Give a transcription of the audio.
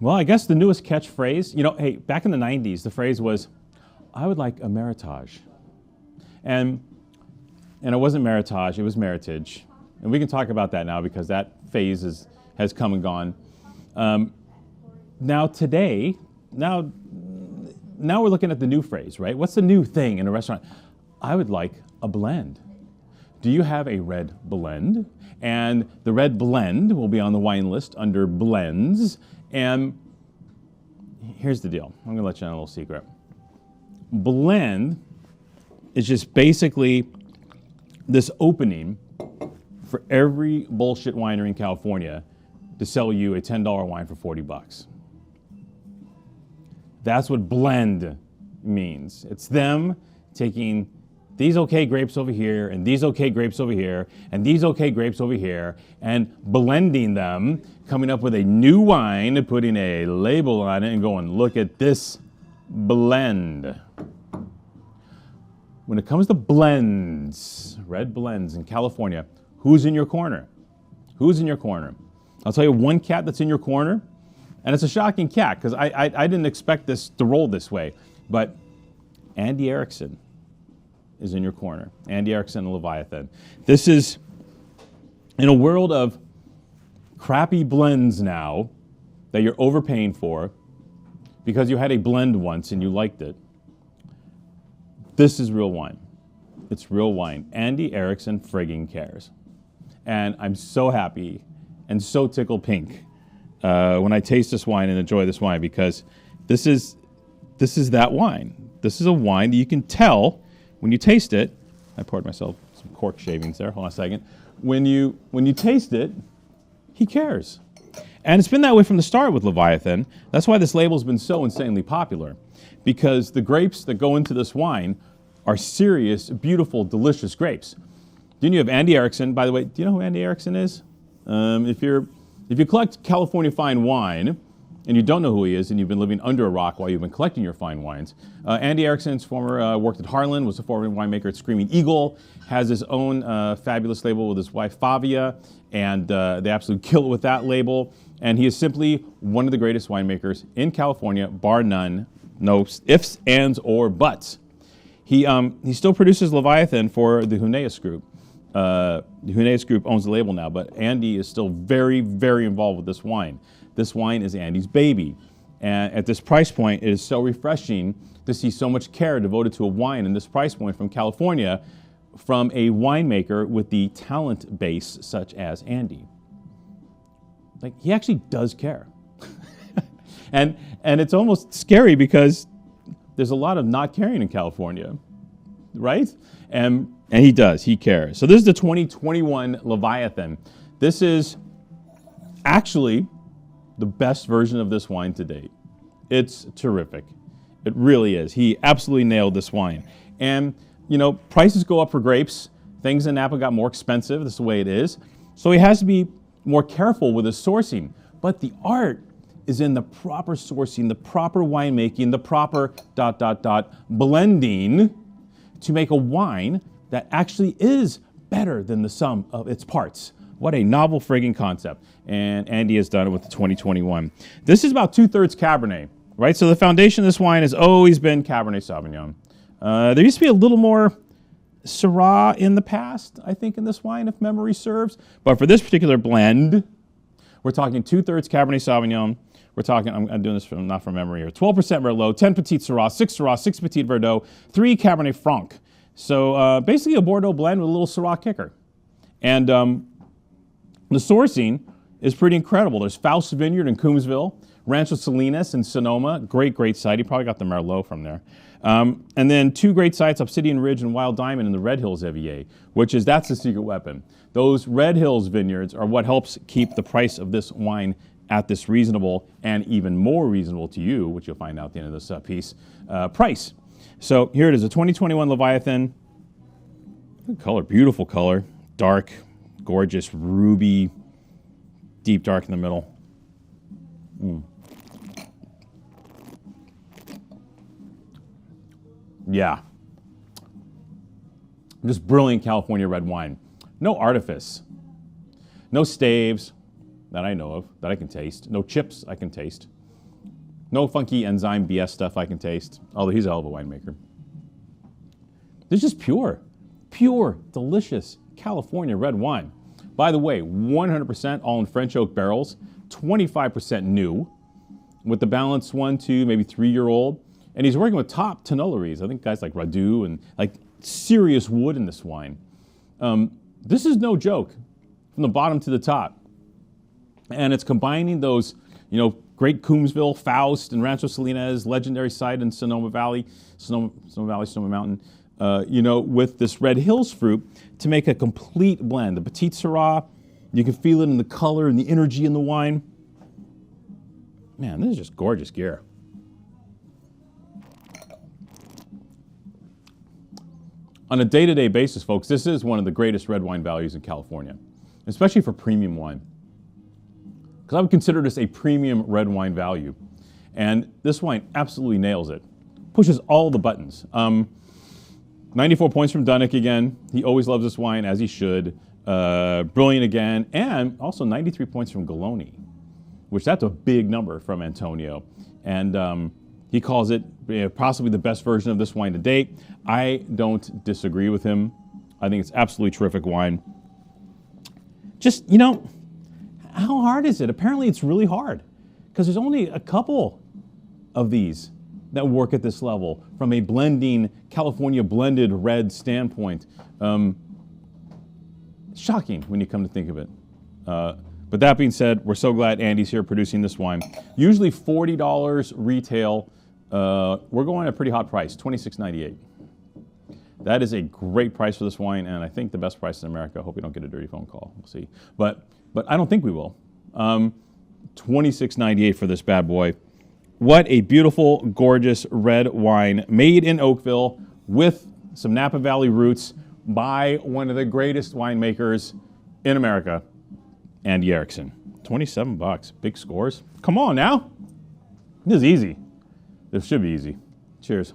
Well, I guess the newest catchphrase, hey, back in the 90s, the phrase was, I would like a Meritage. And it wasn't Meritage, it was Meritage. And we can talk about that now because that phase has come and gone. Now we're looking at the new phrase, right? What's the new thing in a restaurant? I would like a blend. Do you have a red blend? And the red blend will be on the wine list under blends. And here's the deal. I'm gonna let you in a little secret. Blend is just basically this opening for every bullshit winery in California to sell you a $10 wine for 40 bucks. That's what blend means. It's them taking these okay grapes over here, and these okay grapes over here, and these okay grapes over here, and blending them, coming up with a new wine, putting a label on it, and going, look at this blend. When it comes to blends, red blends in California, who's in your corner? Who's in your corner? I'll tell you one cat that's in your corner, and it's a shocking cat, because I didn't expect this to roll this way, but Andy Erickson is in your corner. Andy Erickson and Leviathan. This is, in a world of crappy blends now that you're overpaying for because you had a blend once and you liked it, this is real wine. It's real wine. Andy Erickson frigging cares. And I'm so happy and so tickled pink when I taste this wine and enjoy this wine, because this is that wine. This is a wine that you can tell when you taste it. I poured myself some cork shavings there. Hold on a second. When you taste it, he cares. And it's been that way from the start with Leviathan. That's why this label's been so insanely popular, because the grapes that go into this wine are serious, beautiful, delicious grapes. Then you have Andy Erickson. By the way, do you know who Andy Erickson is? If you collect California fine wine, and you don't know who he is, and you've been living under a rock while you've been collecting your fine wines. Andy Erickson's worked at Harlan, was a former winemaker at Screaming Eagle, has his own fabulous label with his wife Favia, and they absolutely kill it with that label. And he is simply one of the greatest winemakers in California, bar none, no ifs, ands, or buts. He still produces Leviathan for the Huneeus Group. The Huneeus Group owns the label now, but Andy is still very, very involved with this wine. This wine is Andy's baby. And at this price point, it is so refreshing to see so much care devoted to a wine in this price point from California, from a winemaker with the talent base such as Andy. Like, he actually does care. and it's almost scary because there's a lot of not caring in California, right? And he does, he cares. So this is the 2021 Leviathan. This is actually the best version of this wine to date. It's terrific. It really is. He absolutely nailed this wine. And, prices go up for grapes. Things in Napa got more expensive. That's the way it is. So he has to be more careful with his sourcing. But the art is in the proper sourcing, the proper winemaking, the proper ... blending to make a wine that actually is better than the sum of its parts. What a novel frigging concept. And Andy has done it with the 2021. This is about 2/3 Cabernet, right? So the foundation of this wine has always been Cabernet Sauvignon. There used to be a little more Syrah in the past, I think, in this wine, if memory serves. But for this particular blend, we're talking 2/3 Cabernet Sauvignon. We're talking, I'm doing this not from memory here, 12% Merlot, 10 Petit Syrah, 6 Petit Verdot, 3 Cabernet Franc. So basically a Bordeaux blend with a little Syrah kicker. And the sourcing is pretty incredible. There's Faust Vineyard in Coombsville, Rancho Salinas in Sonoma, great site. He probably got the Merlot from there. And then 2 great sites, Obsidian Ridge and Wild Diamond in the Red Hills Evier, that's the secret weapon. Those Red Hills vineyards are what helps keep the price of this wine at this reasonable and even more reasonable to you, which you'll find out at the end of this piece, price. So here it is, a 2021 Leviathan. Good color, beautiful color, dark, gorgeous, ruby, deep dark in the middle. Yeah. Just brilliant California red wine. No artifice. No staves that I know of, that I can taste. No chips I can taste. No funky enzyme BS stuff I can taste, although he's a hell of a winemaker. This is just pure, delicious California red wine. By the way, 100% all in French oak barrels, 25% new, with the balance 1 to maybe 3-year-old. And he's working with top tannoleries. I think guys like Radu and like serious wood in this wine. This is no joke from the bottom to the top. And it's combining those, great Coombsville, Faust, and Rancho Salinas, legendary site in Sonoma Valley, Sonoma Mountain, with this Red Hills fruit to make a complete blend. The Petite Syrah, you can feel it in the color and the energy in the wine. Man, this is just gorgeous gear. On a day-to-day basis, folks, this is one of the greatest red wine values in California, especially for premium wine. Because I would consider this a premium red wine value. And this wine absolutely nails it. Pushes all the buttons. 94 points from Dunnick again. He always loves this wine, as he should. Brilliant again. And also 93 points from Galoni, which that's a big number from Antonio. And he calls it possibly the best version of this wine to date. I don't disagree with him. I think it's absolutely terrific wine. Just, how hard is it? Apparently it's really hard because there's only a couple of these that work at this level from a blending, California blended red standpoint. Shocking when you come to think of it. But that being said, we're so glad Andy's here producing this wine. Usually $40 retail. We're going at a pretty hot price, $26.98. That is a great price for this wine, and I think the best price in America. I hope we don't get a dirty phone call. We'll see. But I don't think we will. $26.98 for this bad boy. What a beautiful, gorgeous red wine made in Oakville with some Napa Valley roots by one of the greatest winemakers in America, Andy Erickson. $27, big scores. Come on now. This is easy. This should be easy. Cheers.